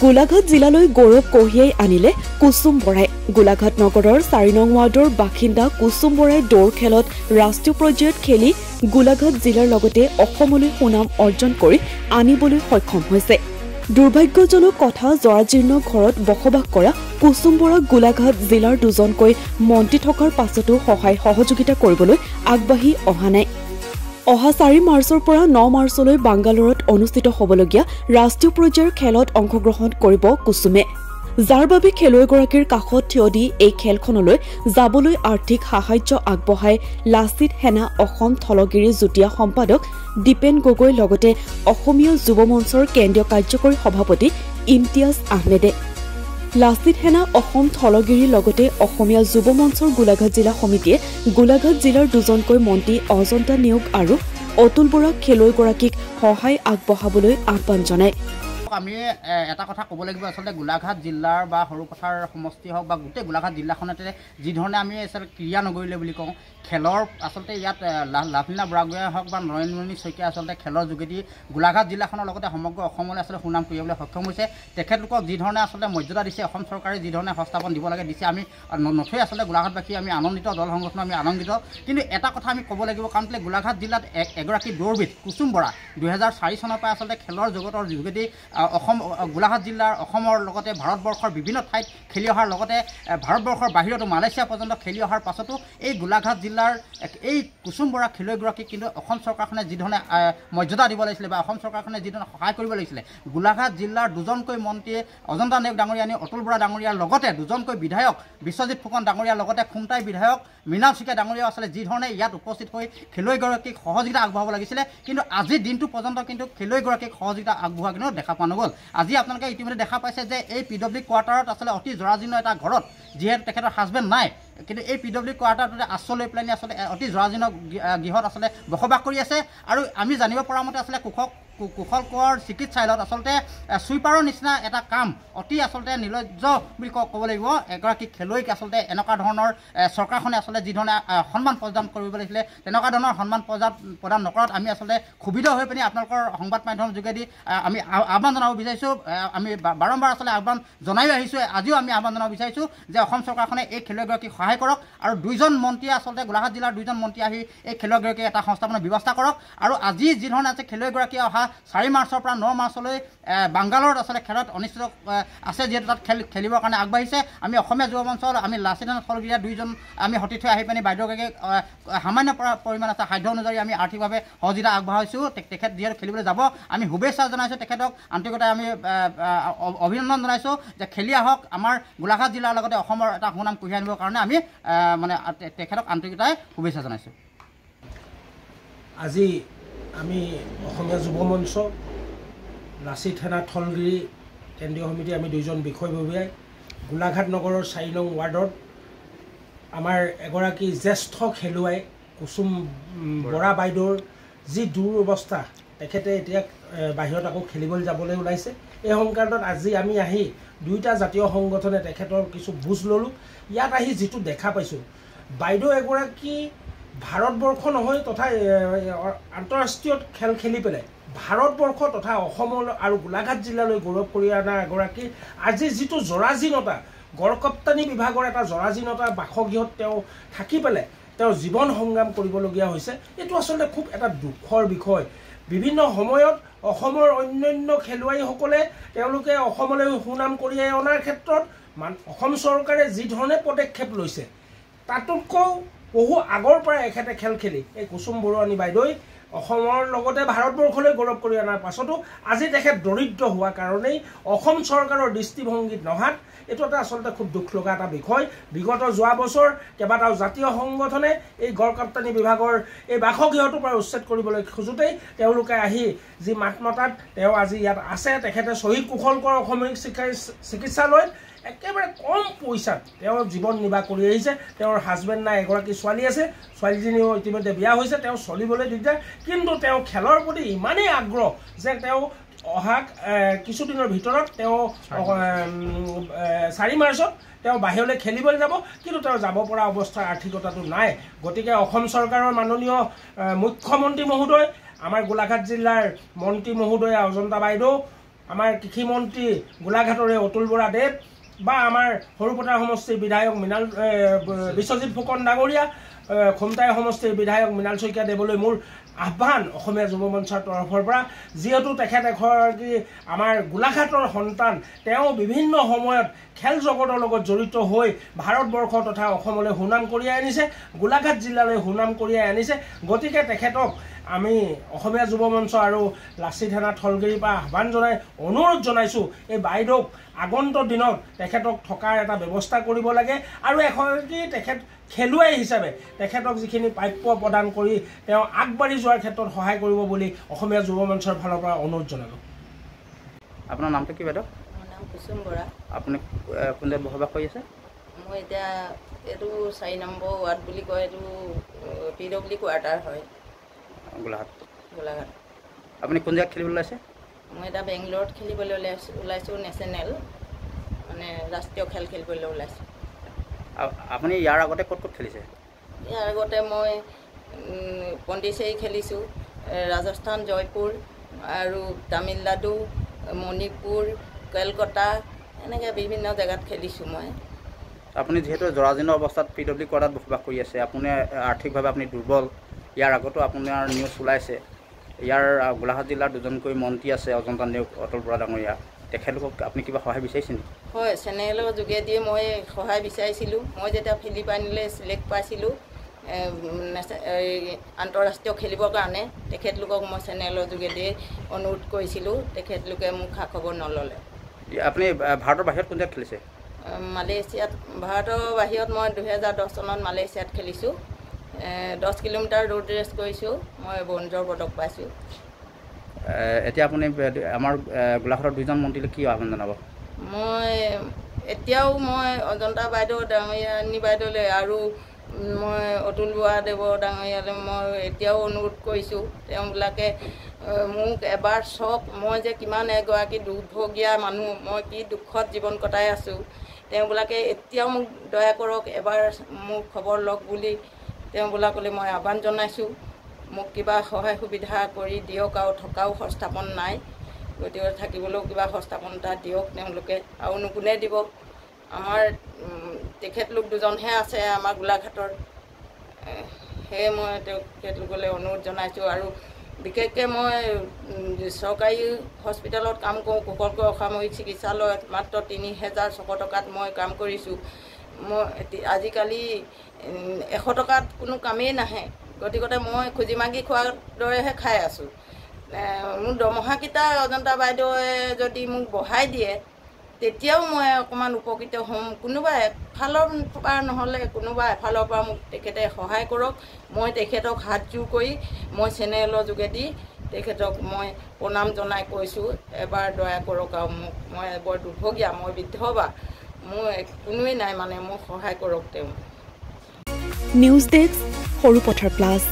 গোলাঘাট জিলালৈ গৌৰৱ কঢ়িয়াই আনিলে কুসুম বৰাই। গোলাঘাট নগৰৰ ৪ নং ৱাৰ্ডৰ বাসিন্দা কুসুম বৰাই দৌৰ খেলত ৰাষ্ট্ৰীয় পৰ্যায়ত খেলি গোলাঘাট জিলাৰ লগতে অসমলৈ সুনাম অৰ্জন কৰি আনিবলৈ সক্ষম হৈছে। দুৰ্ভাগ্যজনক কথা, জৰাজীৰ্ণ ঘৰত বসবাস কৰা কুসুম বৰাক গোলাঘাট জিলাৰ দুজনকৈ মন্ত্ৰী থকাৰ পাছতো সহায় সহযোগিতা কৰিবলৈ আগবাঢ়ি অহা নাই। অহা ৪ মাৰ্চৰ পৰা ৯ মাৰ্চলৈ বাংগালোৰত অনুষ্ঠিত হ'বলগীয়া ৰাষ্ট্ৰীয় পৰ্যায়ৰ খেলত অংশগ্ৰহণ কৰিব কুসুমে, যাৰ বাবে খেলুৱৈগৰাকীৰ কাষত থিয় দি এই খেলখনলৈ যাবলৈ আৰ্থিক সাহায্য আগবঢ়ায় লাচিত সেনা অসম থলগিৰি যুটীয়া সম্পাদক দীপেন গগৈ লগতে অসমীয়া যুৱ মঞ্চৰ কেন্দ্ৰীয় কাৰ্যকৰী সভাপতি ইমতিয়াজ আহমেদে। লাচিত সেনা অসম থলগিৰিৰ লগতে অসমীয়া যুৱ মঞ্চৰ গোলাঘাট জিলা সমিতিয়ে গোলাঘাট জিলাৰ দুজনকৈ মন্ত্ৰী অজন্তা নেওগ আৰু অতুল বৰাক খেলুৱৈগৰাকীক সহায় আগবঢ়াবলৈ আহ্বান জনায়। আমি এটা কথা ক'ব লাগিব, আচলতে গোলাঘাট জিলাৰ বা সৰুপথাৰ সমষ্টি হওক বা গোটেই গোলাঘাট জিলাখনতে যিধৰণে আমি আচলতে ক্ৰীড়া নগৰীলে বুলি কওঁ, খেলৰ আচলতে ইয়াত লাভলীনা বুঢ়াগোহাঁই হওক বা নৰেন্দ্ৰমণি শইকীয়া আচলতে খেলৰ যোগেদি গোলাঘাট জিলাখনৰ লগতে সমগ্ৰ অসমলৈ আচলতে সুনাম কঢ়িয়াবলৈ সক্ষম হৈছে। তেখেতলোকক যিধৰণে আচলতে মৰ্যাদা দিছে, অসম চৰকাৰে যিধৰণে সংস্থাপন দিব লাগে দিছে, আমি নথৈ আচলতে গোলাঘাটবাসী আমি আনন্দিত, দল সংগঠন আমি আনন্দিত। কিন্তু এটা কথা আমি ক'ব লাগিব, কাৰণ কেলৈ গোলাঘাট জিলাত এগৰাকী দৌৰবিদ কুসুম বৰা ২০০৪ চনৰ পৰা আচলতে খেলৰ জগতৰ যোগেদি অসম গোলাঘাট জিলাৰ অসমৰ লগতে ভাৰতবৰ্ষৰ বিভিন্ন ঠাইত খেলি অহাৰ লগতে ভাৰতবৰ্ষৰ বাহিৰতো মালয়েছিয়া পৰ্যন্ত খেলি অহাৰ পাছতো এই গোলাঘাট জিলাৰ এই কুসুম বৰা খেলুৱৈগৰাকীক কিন্তু অসম চৰকাৰখনে যিধৰণে মৰ্যাদা দিব লাগিছিলে বা অসম চৰকাৰখনে যিধৰণে সহায় কৰিব লাগিছিলে, গোলাঘাট জিলাৰ দুজনকৈ মন্ত্ৰীয়ে অজন্তা নেওগ ডাঙৰীয়া আনি অতুল বৰা ডাঙৰীয়াৰ লগতে দুজনকৈ বিধায়ক বিশ্বজিৎ ফুকন ডাঙৰীয়াৰ লগতে খুমটাই বিধায়ক মৃণাল শইকীয়া ডাঙৰীয়াও আচলতে যিধৰণে ইয়াত উপস্থিত হৈ খেলুৱৈগৰাকীক সহযোগিতা আগবঢ়াব লাগিছিলে, কিন্তু আজিৰ দিনটো পৰ্যন্ত কিন্তু খেলুৱৈগৰাকীক সহযোগিতা আগবঢ়োৱা কিন্তু দেখা পোৱা নগ'ল। আজি আপোনালোকে ইতিমধ্যে দেখা পাইছে যে এই PW কোৱাৰ্টাৰত আচলতে অতি জৰাজীৰ্ণ এটা ঘৰত, যিহেতু তেখেতৰ হাজবেণ্ড নাই, কিন্তু এই PW কোৱাৰ্টাৰটোতে আশ্ৰয় লৈ পেলাই আচলতে অতি জৰাজীৰ্ণ গৃহত আচলতে বসবাস কৰি আছে। আৰু আমি জানিব পৰা মতে আচলতে কুশল কোঁৱৰ চিকিৎসালয়ত আচলতে ছুইপাৰৰ নিচিনা এটা কাম অতি আচলতে নিৰ্লজ্জ বুলি ক'ব লাগিব। এগৰাকী খেলুৱৈক আচলতে এনেকুৱা ধৰণৰ চৰকাৰখনে আচলতে যিধৰণে সন্মান প্ৰদান কৰিব লাগিছিলে, তেনেকুৱা ধৰণৰ সন্মান প্ৰদান নকৰাত আমি আচলতে ক্ষুভিত হৈ পিনি আপোনালোকৰ সংবাদ মাধ্যমৰ যোগেদি আমি আহ্বান জনাব বিচাৰিছোঁ। আমি বাৰম্বাৰ আচলতে আহ্বান জনাই আহিছোঁ, আজিও আমি আহ্বান জনাব বিচাৰিছোঁ যে অসম চৰকাৰখনে এই খেলুৱৈগৰাকীক সহায় কৰক আৰু 2জন মন্ত্ৰীয়ে আচলতে গোলাঘাট জিলাৰ 2জন মন্ত্ৰী আহি এই খেলুৱৈগৰাকীক এটা সংস্থাপনৰ ব্যৱস্থা কৰক। আৰু আজি যিধৰণে আছে খেলুৱৈগৰাকীয়ে অহা ৪ মাৰ্চৰ পৰা ৯ মাৰ্চলৈ বাংগালোৰত আচলতে খেলত অনুষ্ঠিত আছে, যিহেতু তাত খেলিবৰ কাৰণে আগবাঢ়িছে। আমি অসমীয়া যুৱ মঞ্চৰ আমি লাচিত সেনা থলগিৰীয়া 2জন আমি সতীৰ্থ হৈ আহি পিনি বাইদেউগৰাকীক সামান্য পৰিমাণ আছে সাধ্য অনুযায়ী আমি আৰ্থিকভাৱে সহযোগিতা আগবঢ়াইছোঁ। তেখেত যিহেতু খেলিবলৈ যাব, আমি শুভেচ্ছা জনাইছোঁ, তেখেতক আন্তৰিকতাৰে আমি অভিনন্দন জনাইছোঁ যে খেলি আহক, আমাৰ গোলাঘাট জিলাৰ লগতে অসমৰ এটা সুনাম কঢ়িয়াই আনিবৰ কাৰণে আমি মানে তেখেতক আন্তৰিকতাৰে শুভেচ্ছা জনাইছোঁ। আজি আমি অসমীয়া যুৱ মঞ্চ লাচিত সেনা থলগিৰি কেন্দ্ৰীয় সমিতি আমি 2জন বিষয়ববীয়াই গোলাঘাট নগৰৰ ৪ নং ৱাৰ্ডত আমাৰ এগৰাকী জ্যেষ্ঠ খেলুৱৈ কুসুম বৰা বাইদেউৰ যি দুৰৱস্থা, তেখেতে এতিয়া বাহিৰত আকৌ খেলিবলৈ যাবলৈ ওলাইছে। এই সংক্ৰান্তত আজি আমি আহি 2টা জাতীয় সংগঠনে তেখেতৰ কিছু বুজ ল'লোঁ। ইয়াত আহি যিটো দেখা পাইছোঁ, বাইদেউ এগৰাকী ভাৰতবৰ্ষ নহয় তথা আন্তঃৰাষ্ট্ৰীয় খেল খেলি পেলাই ভাৰতবৰ্ষ তথা অসমৰ আৰু গোলাঘাট জিলালৈ গৌৰৱ কৰি অনা এগৰাকী আজি যিটো জৰাজীৰ্ণতা, গড়কাপ্তানি বিভাগৰ এটা জৰাজীৰ্ণতা বাসগৃহত তেওঁ থাকি পেলাই তেওঁ জীৱন সংগ্ৰাম কৰিবলগীয়া হৈছে। এইটো আচলতে খুব এটা দুখৰ বিষয়। বিভিন্ন সময়ত অসমৰ অন্যান্য খেলুৱৈসকলে তেওঁলোকে অসমলৈ সুনাম কঢ়িয়াই অনাৰ ক্ষেত্ৰত অসম চৰকাৰে যিধৰণে পদক্ষেপ লৈছে, তাতোতকৈ বহু আগৰ পৰা এখেতে খেল খেলি এই কুসুম বৰুৱানী বাইদেউ অসমৰ লগতে ভাৰতবৰ্ষলৈ গৌৰৱ কৰি অনাৰ পাছতো আজি তেখেত দৰিদ্ৰ হোৱা কাৰণেই অসম চৰকাৰৰ দৃষ্টিভংগীত নহাত এইটো এটা আচলতে খুব দুখ লগা এটা বিষয়। বিগত যোৱা বছৰ কেইবাটাও জাতীয় সংগঠনে এই গড়কাপ্তানি বিভাগৰ এই বাসগৃহটোৰ পৰা উচ্ছেদ কৰিবলৈ খোজোতেই তেওঁলোকে আহি যি মাত মতাত তেওঁ আজি ইয়াত আছে। তেখেতে শ্বহীদ কুশল কোঁৱৰ অসামৰিক চিকিৎসালয়ত একেবাৰে কম পইচাত তেওঁ জীৱন নিৰ্বাহ কৰি আহিছে। তেওঁৰ হাজবেণ্ড নাই, এগৰাকী ছোৱালী আছে, ছোৱালীজনীও ইতিমধ্যে বিয়া হৈছে, তেওঁ চলিবলৈ দিগদাৰ, কিন্তু তেওঁ খেলৰ প্ৰতি ইমানেই আগ্ৰহ যে তেওঁ অহা কিছুদিনৰ ভিতৰত তেওঁ ৪ মাৰ্চত তেওঁ বাহিৰলৈ খেলিবলৈ যাব, কিন্তু তেওঁ যাব পৰা অৱস্থাৰ আৰ্থিকতাটো নাই। গতিকে অসম চৰকাৰৰ মাননীয় মুখ্যমন্ত্ৰী মহোদয়, আমাৰ গোলাঘাট জিলাৰ মন্ত্ৰী মহোদয়া অজন্তা বাইদেউ, আমাৰ কৃষিমন্ত্ৰী গোলাঘাটৰে অতুল বৰা দেৱ বা আমাৰ সৰুপথাৰ সমষ্টিৰ বিধায়ক বিশ্বজিৎ ফুকন ডাঙৰীয়া, খমটাই সমষ্টিৰ বিধায়ক মৃণাল শইকীয়া দেৱলৈ মোৰ আহ্বান অসমীয়া যুৱ মঞ্চৰ তৰফৰ পৰা, যিহেতু তেখেত এগৰাকী আমাৰ গোলাঘাটৰ সন্তান, তেওঁ বিভিন্ন সময়ত খেল জগতৰ লগত জড়িত হৈ ভাৰতবৰ্ষ তথা অসমলৈ সুনাম কঢ়িয়াই আনিছে, গোলাঘাট জিলালৈ সুনাম কঢ়িয়াই আনিছে। গতিকে তেখেতক আমি অসমীয়া যুৱ মঞ্চ আৰু লাচিত থানা থলগিৰিৰ পৰা আহ্বান জনাই অনুৰোধ জনাইছোঁ, এই বাইদেউক আগন্তুক দিনত তেখেতক থকাৰ এটা ব্যৱস্থা কৰিব লাগে আৰু এগৰাকী তেখেত খেলুৱৈ হিচাপে তেখেতক যিখিনি প্ৰাপ্য প্ৰদান কৰি তেওঁ আগবাঢ়ি যোৱাৰ ক্ষেত্ৰত সহায় কৰিব বুলি অসমীয়া যুৱ মঞ্চৰ ফালৰ পৰা অনুৰোধ জনালোঁ। আপোনাৰ নামটো কি বাইদেউ? মোৰ নাম কুসুম বৰা। আপুনি কোন জেগাত বসবাস কৰি আছে? মই এতিয়া এইটো 4 নম্বৰ ৱাৰ্ড বুলি কয়, এইটো PW কোৱাৰ্টাৰ হয় গোলাঘাট। আপুনি কোন জেগাত খেলিবলৈ ওলাইছে? মই এতিয়া বেংগলোৰত খেলিবলৈ ওলাইছোঁ, নেশ্যনেল মানে ৰাষ্ট্ৰীয় খেল খেলিবলৈ ওলাইছোঁ। আপুনি ইয়াৰ আগতে ক'ত ক'ত খেলিছে? ইয়াৰ আগতে মই পণ্ডিচেৰী খেলিছোঁ, ৰাজস্থান, জয়পুৰ আৰু তামিলনাডু, মণিপুৰ, কলকাতা, এনেকৈ বিভিন্ন জেগাত খেলিছোঁ মই। আপুনি যিহেতু জৰাজীৰ্ণ অৱস্থাত PW কোৱাৰ্টাৰত বসবাস কৰি আছে, আপুনি আৰ্থিকভাৱে আপুনি দুৰ্বল, ইয়াৰ আগতো আপোনাৰ নিউজ ওলাইছে, ইয়াৰ গোলাঘাট জিলাৰ দুজনকৈ মন্ত্ৰী আছে, অজন্তা নেওগ, অতুল বৰা ডাঙৰীয়া, তেখেতলোকক আপুনি কিবা সহায় বিচাৰিছে নেকি? হয়, চেনেলৰ যোগেদিয়ে মই সহায় বিচাৰিছিলোঁ। মই যেতিয়া ফিলিপাইনলৈ চিলেক্ট পাইছিলোঁ আন্তঃৰাষ্ট্ৰীয় খেলিবৰ কাৰণে, তেখেতলোকক মই চেনেলৰ যোগেদিয়ে অনুৰোধ কৰিছিলোঁ, তেখেতলোকে মোক খা খবৰ নল'লে। আপুনি ভাৰতৰ বাহিৰত কোন জেগাত খেলিছে? মালয়েছিয়াত। ভাৰতৰ বাহিৰত মই 2010 চনত মালয়েছিয়াত খেলিছোঁ। 10 কিলোমিটাৰ ৰোড ৰেচ কৰিছোঁ, মই ব্ৰঞ্জৰ পদক পাইছোঁ। এতিয়া আপুনি আমাৰ গোলাঘাটৰ দুজন মন্ত্ৰীলৈ কি আহ্বান জনাব? এতিয়াও মই অজন্তা বাইদেউ ডাঙৰীয়ানী বাইদেউলৈ আৰু মই অতুল বৰা দেৱ ডাঙৰীয়ালৈ মই এতিয়াও অনুৰোধ কৰিছোঁ, তেওঁবিলাকে মোক এবাৰ চাওক, মই যে কিমান এগৰাকী দুৰ্ভগীয়া মানুহ, মই কি দুখত জীৱন কটাই আছোঁ, তেওঁবিলাকে এতিয়াও মোক দয়া কৰক, এবাৰ মোক খবৰ লওক বুলি তেওঁবিলাকলৈ মই আহ্বান জনাইছোঁ। মোক কিবা সহায় সুবিধা কৰি দিয়ক, আৰু থকাও সংস্থাপন নাই, গতিকে থাকিবলৈও কিবা সংস্থাপন এটা দিয়ক তেওঁলোকে, আৰু কোনে দিব? আমাৰ তেখেতলোক দুজনহে আছে আমাৰ গোলাঘাটৰ, সেয়ে মই তেখেতলোকলৈ অনুৰোধ জনাইছোঁ। আৰু বিশেষকৈ মই চৰকাৰী হস্পিটেলত কাম কৰোঁ, কুশলকৈ অসামৰিক চিকিৎসালয়ত মাত্ৰ 3,600 টকাত মই কাম কৰিছোঁ। মই আজিকালি 100 টকাত কোনো কামেই নাহে, গতিকে মই খুজি মাগি খোৱাৰ দৰেহে খাই আছোঁ। মোৰ দৰমহাকেইটা অজন্তা বাইদেৱে যদি মোক বঢ়াই দিয়ে, তেতিয়াও মই অকণমান উপকৃত হ'ম। কোনোবা এফালৰ পৰা নহ'লে কোনোবা এফালৰ পৰা মোক তেখেতে সহায় কৰক। মই তেখেতক হাতযোৰ কৰি মই চেনেলৰ যোগেদি তেখেতক মই প্ৰণাম জনাই কৈছোঁ, এবাৰ দয়া কৰক আৰু মোক, মই বৰ দুৰ্ভগীয়া, মই বিধৱা, মোৰ কোনোৱেই নাই, মানে মোক সহায় কৰক তেওঁ। News desk, Sarupathar plus.